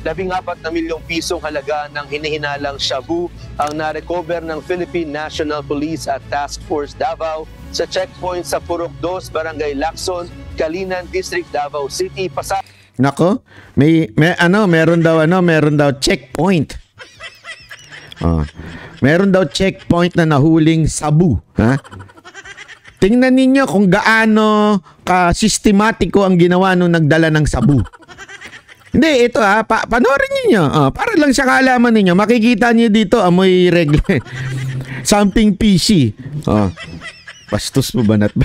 14 na milyong pisong halaga ng hinihinalang shabu ang narecover ng Philippine National Police at Task Force Davao sa checkpoint sa Purok 2, Barangay Lacson, Calinan District, Davao City. Nako, meron daw checkpoint. Meron daw checkpoint na nahuling sabu, ha? Tingnan ninyo kung gaano ka-sistematiko ang ginawa nung nagdala ng sabu. Hindi, ito panoorin niyo. Para lang sa kaalaman ninyo, makikita niyo dito amoy regle. Something PC. Bastos mo banat ba?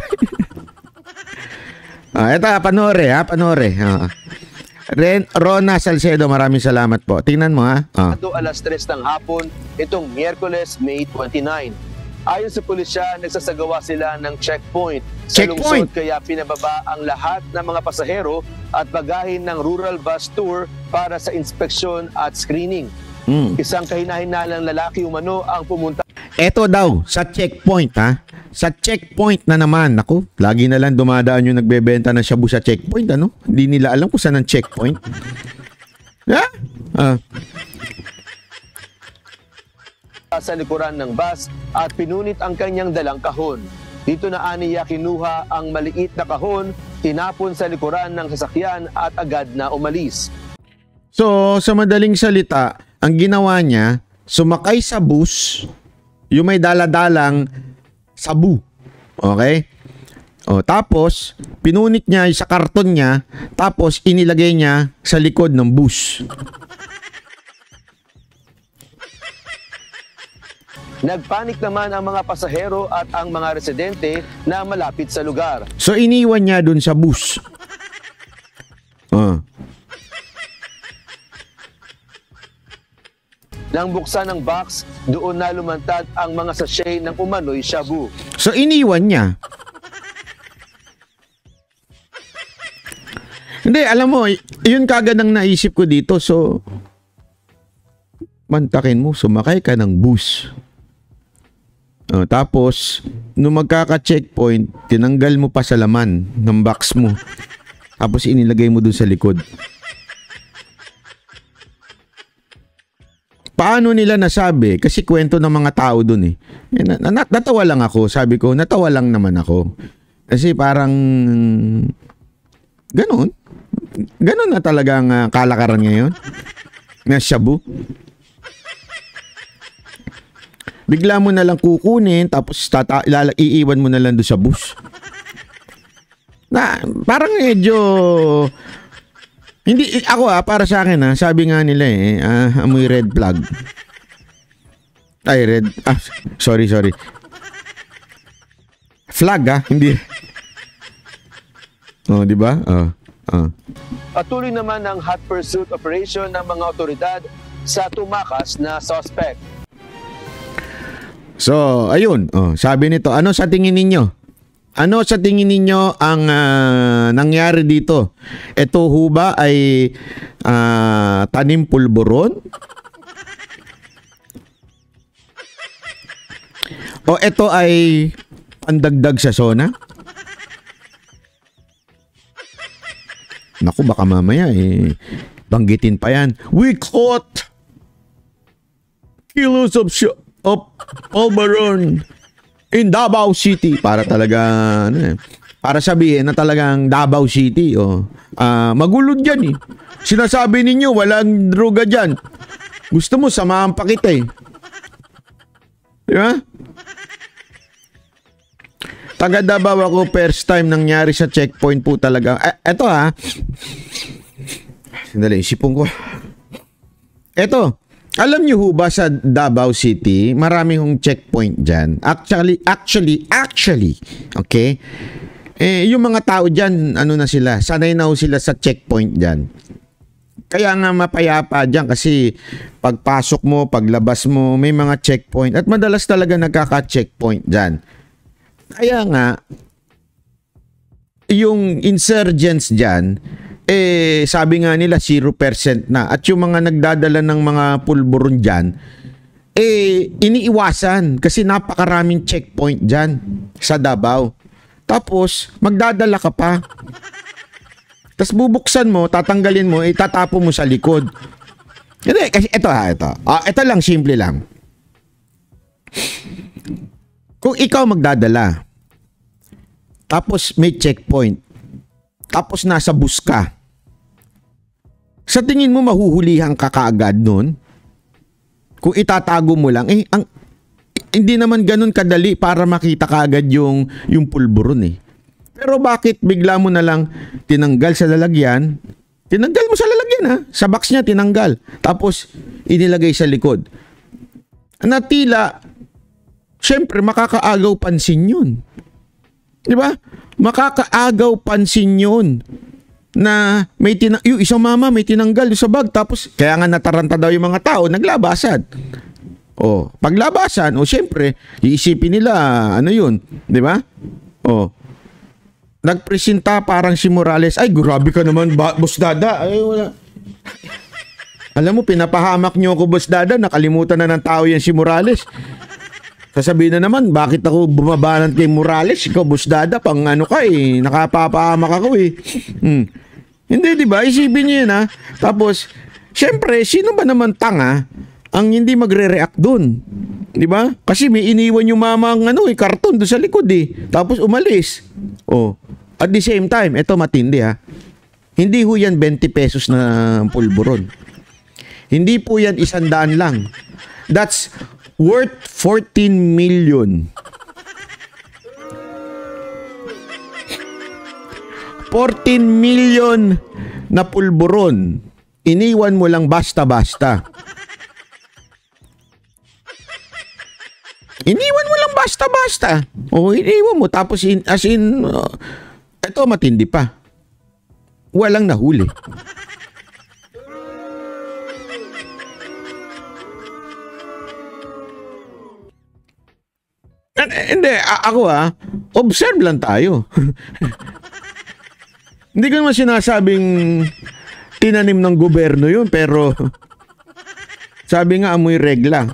Ito, panore. Rona Salcedo, maraming salamat po. Tingnan mo Alas 3 ng hapon, itong Miyerkules, May 29. Ayon sa pulisya, nagsasagawa sila ng checkpoint sa lungsod, kaya pinababa ang lahat ng mga pasahero at bagahin ng rural bus tour para sa inspeksyon at screening. Isang kahinahinalang lalaki umano ang pumunta. Eto daw, sa checkpoint Sa checkpoint na naman. Naku, lagi na lang dumadaan yung nagbebenta ng shabu sa checkpoint, ano? Hindi nila alam kung saan ang checkpoint. Sa likuran ng bus at pinunit ang kanyang dalang kahon. Dito na aniya kinuha ang maliit na kahon, tinapon sa likuran ng sasakyan at agad na umalis. So, sa madaling salita, ang ginawa niya, sumakay sa bus, yung may daladalang sabu. Okay? Tapos, pinunit niya sa karton niya, tapos inilagay niya sa likod ng bus. Nagpanik naman ang mga pasahero at ang mga residente na malapit sa lugar. So, iniwan niya dun sa bus. Nang buksan ng box, doon na lumantad ang mga sachet ng umano'y shabu. So, iniwan niya. Hindi, alam mo, yun kagad ang naisip ko dito. So, mantakin mo, sumakay ka ng bus. Tapos, nung magkaka-checkpoint, tinanggal mo pa sa laman ng box mo. Tapos, inilagay mo dun sa likod. Paano nila nasabi? Kasi kwento ng mga tao dun eh. Natawa lang ako. Sabi ko, natawa lang naman ako. Kasi parang ganon na talagang kalakaran ngayon. Na shabu. Bigla mo na lang kukunin, tapos iiwan mo na lang doon sa bus. Parang medyo hindi ako para sa akin sabi nga nila amoy red flag. Ay, red. Sorry. Flag hindi. Di ba? Patuloy naman ang hot pursuit operation ng mga otoridad sa tumakas na suspect. So, ayun. Sabi nito, ano sa tingin ninyo? Ano sa tingin ninyo ang nangyari dito? Ito ho ba ay tanim pulburon? O ito ay pandagdag sa sona? Naku, baka mamaya banggitin pa yan. We caught kilos of pulburon in Davao City. Para talaga para sabihin na talagang Davao City magulod dyan Sinasabi ninyo walang droga dyan. Gusto mo samahan pa kita Di ba? Taga Davao ako, first time nangyari sa checkpoint po talaga. Eto sandali, isipon ko. Eto, alam niyo ho ba sa Davao City, marami hong checkpoint dyan. Actually, okay? Yung mga tao dyan, na sila, sanay na ho sila sa checkpoint dyan. Kaya nga mapayapa dyan kasi pagpasok mo, paglabas mo, may mga checkpoint. At madalas talaga nagkaka-checkpoint dyan. Kaya nga, yung insurgents dyan, sabi nga nila 0% na. At yung mga nagdadala ng mga pulburon dyan, iniiwasan kasi napakaraming checkpoint dyan sa Davao. Tapos, magdadala ka pa. Tapos bubuksan mo, tatanggalin mo, itatapo mo sa likod. Hindi, kasi ito. Ito lang, simple lang. Kung ikaw magdadala, tapos may checkpoint, tapos nasa bus ka, sa tingin mo mahuhulihan ka kaagad nun? Kung itatago mo lang, hindi naman ganun kadali para makita kaagad yung pulburon eh. Pero bakit bigla mo na lang tinanggal sa lalagyan? Tinanggal mo sa lalagyan ha. Sa box niya tinanggal. Tapos inilagay sa likod. Na tila, syempre makakaagaw pansin yun. Di ba? Makakaagaw pansin yun. Na yung isang mama may tinanggal sa bag. Tapos kaya nga nataranta daw yung mga tao, naglabasan. Paglabasan, syempre, iisipin nila, ano yun, di ba? Nagpresenta parang si Morales, ay, grabe ka naman, Boss Dada. Ay, wala. Alam mo, pinapahamak niyo ako, Boss Dada, nakalimutan na ng tao yan si Morales. Sasabihin na naman, bakit ako bumabanat kay Morales? Ikaw, Boss Dada, pang ano ka eh, nakapapahamak ako eh. Hindi, di ba? Isipin niyo yun ha. Tapos, syempre, sino ba naman tanga ang hindi magre-react dun? Di ba? Kasi may iniwan yung mama ang karton doon sa likod eh. Tapos umalis. At the same time, eto matindi ha. Hindi ho yan 20 pesos na pulburon. Hindi po yan 100 lang. That's worth 14 million. 14 million na pulburon. Iniwan mo lang basta-basta. Iniwan mo lang basta-basta. Iniwan mo. Tapos, ito matindi pa. Walang nahuli. Hindi, ako observe lang tayo. Hindi ko naman sinasabing tinanim ng gobyerno yun, pero sabi nga amoy regla.